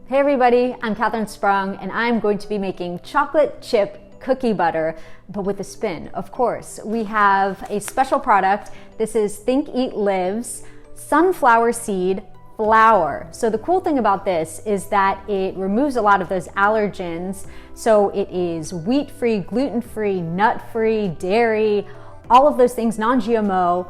Hey everybody, I'm Catherine Sprung and I'm going to be making chocolate chip cookie butter, but with a spin, of course. We have a special product. This is Think.Eat.Live's sunflower seed flour. So the cool thing about this is that it removes a lot of those allergens. So it is wheat-free, gluten-free, nut-free, dairy, all of those things, non-GMO.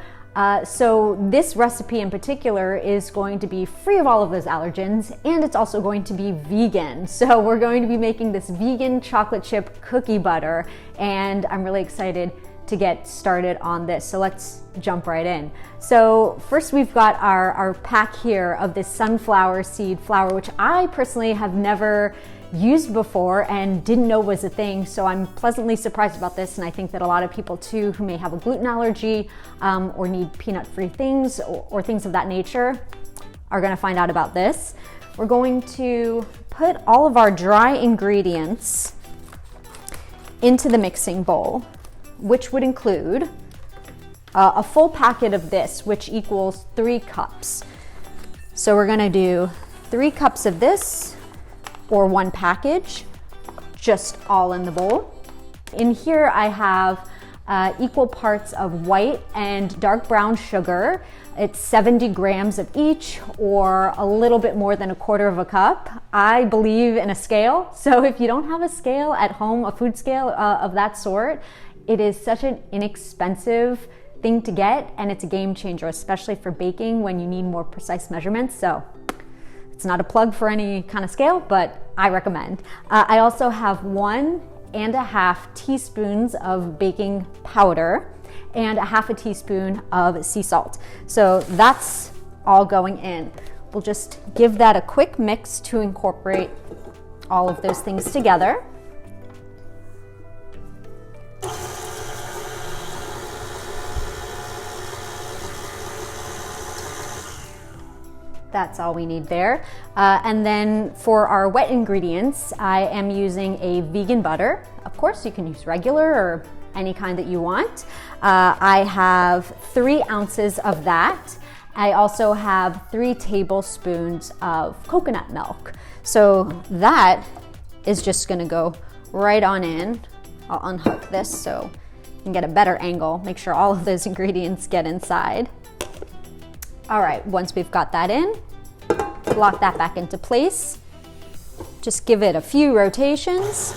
So this recipe in particular is going to be free of all of those allergens, and it's also going to be vegan. So we're going to be making this vegan chocolate chip cookie butter, and I'm really excited to get started on this. So let's jump right in. So first we've got our pack here of this sunflower seed flour, which I personally have never used before and didn't know was a thing. So I'm pleasantly surprised about this, and I think that a lot of people too who may have a gluten allergy or need peanut-free things or things of that nature are going to find out about this. We're going to put all of our dry ingredients into the mixing bowl, which would include a full packet of this, which equals 3 cups. So we're going to do 3 cups of this, or 1 package, just all in the bowl. In here I have equal parts of white and dark brown sugar. It's 70 grams of each, or a little bit more than 1/4 cup. I believe in a scale, so if you don't have a scale at home, a food scale of that sort, it is such an inexpensive thing to get, and it's a game changer, especially for baking when you need more precise measurements. So it's not a plug for any kind of scale, but I recommend. I also have 1.5 teaspoons of baking powder and 1/2 teaspoon of sea salt. So that's all going in. We'll just give that a quick mix to incorporate all of those things together. That's all we need there. And then for our wet ingredients, I am using a vegan butter. Of course, you can use regular or any kind that you want. I have 3 ounces of that. I also have 3 tablespoons of coconut milk. So that is just gonna go right on in. I'll unhook this so you can get a better angle. Make sure all of those ingredients get inside. All right, once we've got that in, lock that back into place. Just give it a few rotations.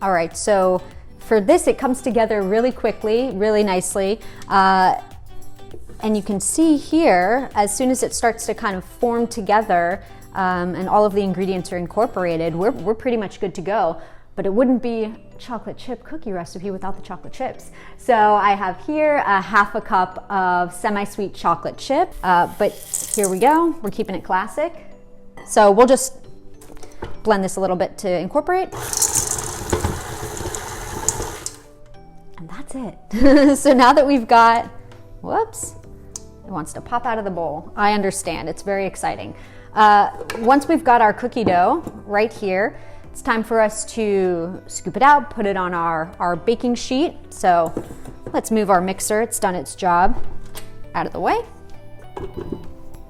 All right, so for this, it comes together really quickly, really nicely. And you can see here, as soon as it starts to kind of form together and all of the ingredients are incorporated, we're pretty much good to go. But it wouldn't be chocolate chip cookie recipe without the chocolate chips. So I have here 1/2 cup of semi-sweet chocolate chip, but here we go, we're keeping it classic. So we'll just blend this a little bit to incorporate. And that's it. So now that we've got, whoops, it wants to pop out of the bowl. I understand, it's very exciting. Once we've got our cookie dough right here, it's time for us to scoop it out, put it on our baking sheet. So let's move our mixer, it's done its job, out of the way.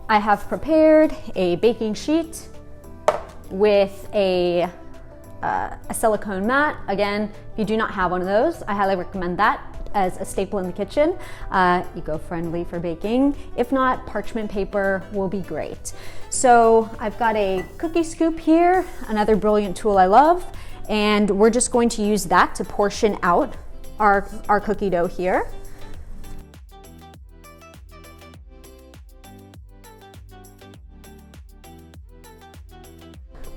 I have prepared a baking sheet with a silicone mat. Again, if you do not have one of those, I highly recommend that as a staple in the kitchen. Eco-friendly for baking. If not, parchment paper will be great. So I've got a cookie scoop here, another brilliant tool I love, and we're just going to use that to portion out our cookie dough here.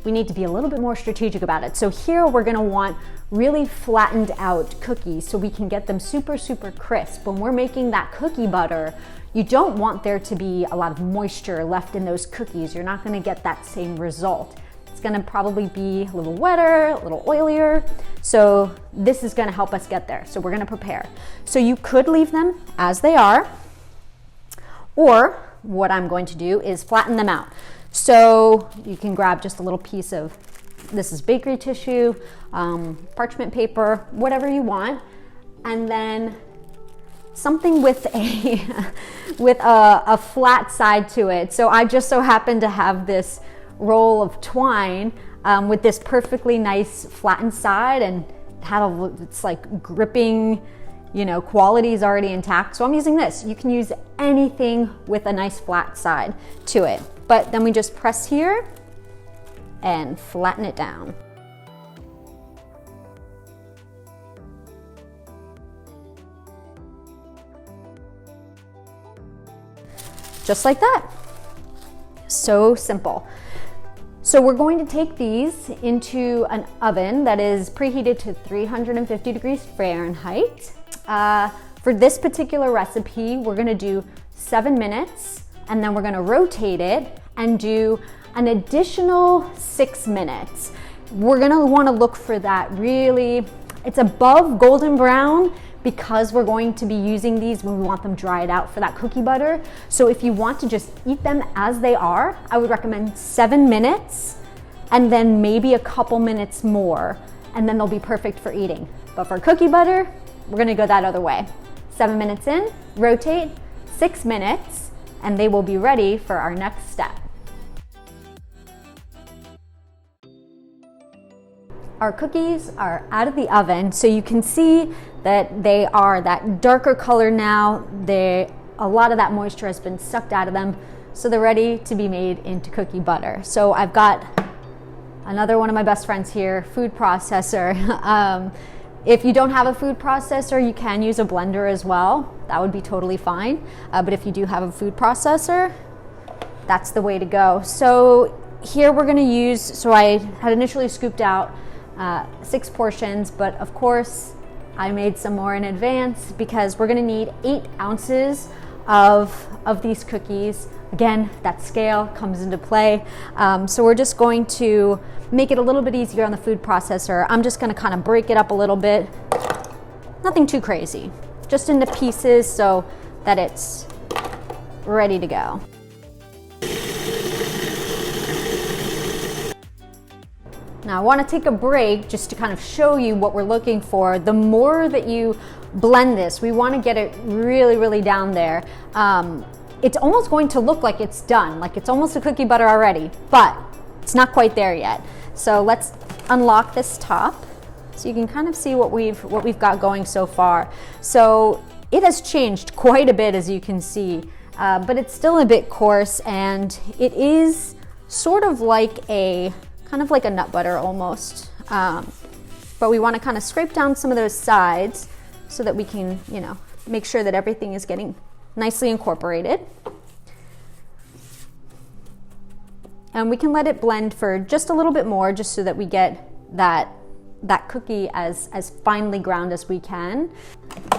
We need to be a little bit more strategic about it. So here we're gonna want really flattened out cookies so we can get them super, super crisp. When we're making that cookie butter, you don't want there to be a lot of moisture left in those cookies. You're not gonna get that same result. It's gonna probably be a little wetter, a little oilier. So this is gonna help us get there. So we're gonna prepare. So you could leave them as they are, or what I'm going to do is flatten them out. So you can grab just a little piece of, this is bakery tissue, parchment paper, whatever you want, and then something with a with a flat side to it. So I just so happen to have this roll of twine with this perfectly nice flattened side, and it's like gripping, you know, quality is already intact. So I'm using this. You can use anything with a nice flat side to it. But then we just press here and flatten it down. Just like that. So simple. So we're going to take these into an oven that is preheated to 350 degrees Fahrenheit. For this particular recipe, we're gonna do 7 minutes, and then we're gonna rotate it and do an additional 6 minutes. We're gonna wanna look for that really, it's above golden brown, because we're going to be using these when we want them dried out for that cookie butter. So if you want to just eat them as they are, I would recommend 7 minutes and then maybe a couple minutes more, and then they'll be perfect for eating. But for cookie butter, we're gonna go that other way. 7 minutes in, rotate, 6 minutes, and they will be ready for our next step. Our cookies are out of the oven, so you can see that they are that darker color now. A lot of that moisture has been sucked out of them, so they're ready to be made into cookie butter. So I've got another one of my best friends here, food processor. If you don't have a food processor, you can use a blender as well. That would be totally fine. But if you do have a food processor, that's the way to go. So here we're gonna use, so I had initially scooped out 6 portions, but of course I made some more in advance because we're gonna need 8 ounces of these cookies. Again, that scale comes into play. So we're just going to make it a little bit easier on the food processor. I'm just gonna kind of break it up a little bit. Nothing too crazy, just into pieces so that it's ready to go. Now I want to take a break just to kind of show you what we're looking for. The more that you blend this, we want to get it really, really down there. It's almost going to look like it's done, like it's almost a cookie butter already, but it's not quite there yet. So let's unlock this top so you can kind of see what we've got going so far. So it has changed quite a bit, as you can see, but it's still a bit coarse, and it is sort of like a nut butter almost. But we want to kind of scrape down some of those sides so that we can, you know, make sure that everything is getting nicely incorporated. And we can let it blend for just a little bit more, just so that we get that cookie as finely ground as we can.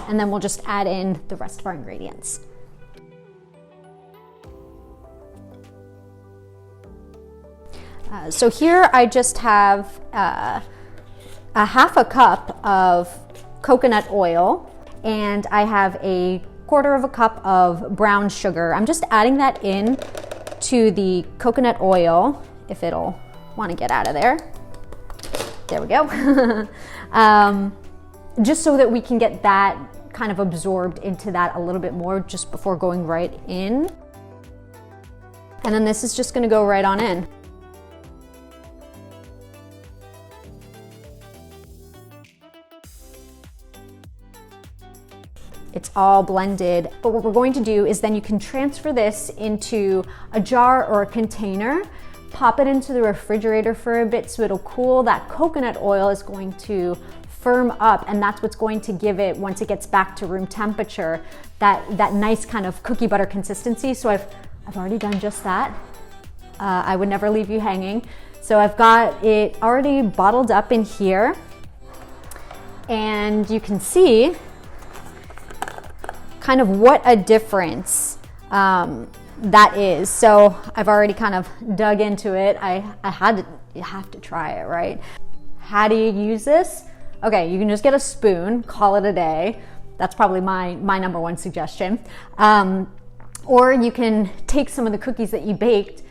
And then we'll just add in the rest of our ingredients. So here I just have a half a cup of coconut oil, and I have a 1/4 cup of brown sugar. I'm just adding that in to the coconut oil, if it'll want to get out of there. There we go. Just so that we can get that kind of absorbed into that a little bit more just before going right in. And then this is just going to go right on in. It's all blended, but what we're going to do is then you can transfer this into a jar or a container, pop it into the refrigerator for a bit so it'll cool. That coconut oil is going to firm up, and that's what's going to give it, once it gets back to room temperature, that nice kind of cookie butter consistency. So I've already done just that. I would never leave you hanging. So I've got it already bottled up in here, and you can see kind of what a difference that is. So I've already kind of dug into it. You have to try it, right? How do you use this? Okay, you can just get a spoon, call it a day. That's probably my number one suggestion. Or you can take some of the cookies that you baked,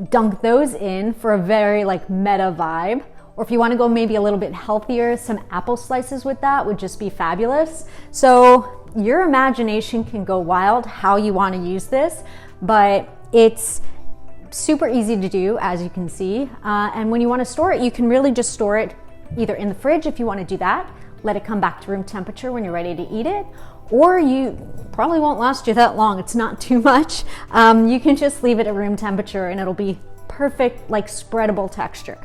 dunk those in for a very like meta vibe. Or if you want to go maybe a little bit healthier, some apple slices with that would just be fabulous. So your imagination can go wild how you want to use this, but it's super easy to do, as you can see. And when you want to store it, you can really just store it either in the fridge if you want to do that, let it come back to room temperature when you're ready to eat it, or you probably won't last you that long. It's not too much. You can just leave it at room temperature and it'll be perfect, like spreadable texture.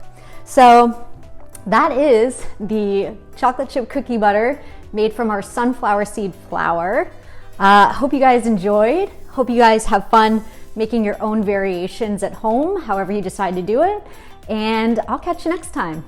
So that is the chocolate chip cookie butter made from our sunflower seed flour. Hope you guys enjoyed. Hope you guys have fun making your own variations at home, however you decide to do it. And I'll catch you next time.